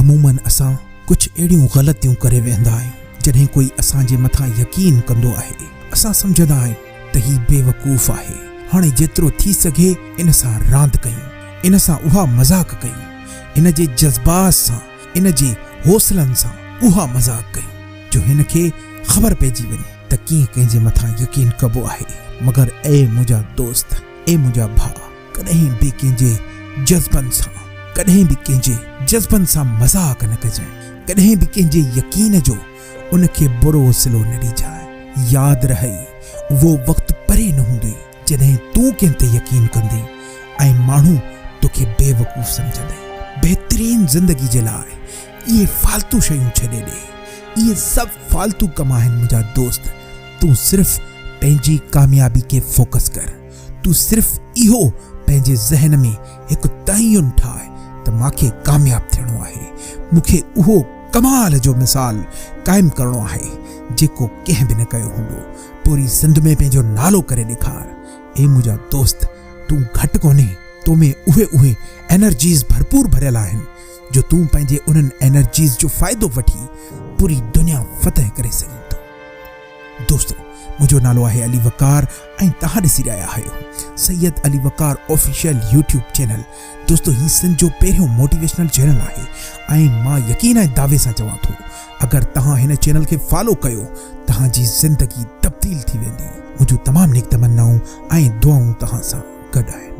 अमूमन असां कुछ अहिड़ियूं ग़लतियूं करे वेंदा आहियूं। जॾहिं कोई असांजे मथां यकीन कंदो आहे, असां सम्झंदा आहियूं त ही बेवकूफ़ आहे। हाणे जेतिरो थी सघे इन सां रांदि कयूं, इन सां उहा मज़ाक कयूं, इन जे जज़्बात सां, इन जे हौसलनि सां उहा मज़ाक कयूं, जो हिन खे ख़बर पइजी वञे त कीअं कंहिंजे मथां यकीन कबो आहे। मगर ए मुंहिंजा दोस्त, ए मुंहिंजा भाउ, कॾहिं बि कंहिंजे जज़्बनि सां मज़ाक न कजांइ। कॾहिं बि कंहिंजे यकीन जो उनखे बुरो सिलो न ॾिजांइ। यादि रहे, उहो वक़्तु परे न हूंदो जॾहिं तूं कंहिं ते यकीन कंदे ऐं माण्हू तोखे बेवकूफ़ सम्झंदे। बहितरीन ज़िंदगी जे लाइ इहे फालतू शयूं छॾे ॾे। इहे सभु फालतू कम आहिनि मुंहिंजा दोस्त। तूं सिर्फ़ पंहिंजी कामयाबी खे फोकस कर। तूं सिर्फ़ इहो पंहिंजे ज़हन में हिकु तयन ठाहे त मूंखे कामयाब थियणो आहे, मूंखे उहो कमाल जो मिसाल क़ाइमु करणो आहे जेको कंहिं बि न कयो हूंदो। पूरी सिंध में पंहिंजो नालो करे ॾेखार। ए मुंहिंजा दोस्त, तूं घटि कोन्हे, तो में उहे एनर्जीज़ भरपूर भरियल आहिनि जो तूं पंहिंजे उन्हनि एनर्जीज़ जो फ़ाइदो वठी पूरी दुनिया फतह करे सघीं थो। दोस्तो, मुंहिंजो नालो आहे अली वकार ऐं तव्हां ॾिसी रहिया आहियो सैयद अली वकार ऑफिशियल यूट्यूब चैनल। दोस्तो, ही सिंध जो पहिरियों मोटिवेशनल चैनल आहे ऐं मां यकीन ऐं दावे सां चवां थो, अगरि तव्हां हिन चैनल खे फॉलो कयो, तव्हांजी ज़िंदगी तब्दील थी वेंदी। मुंहिंजूं तमामु नेक तमन्नाऊं ऐं दुआऊं तव्हां सां गॾु आहिनि।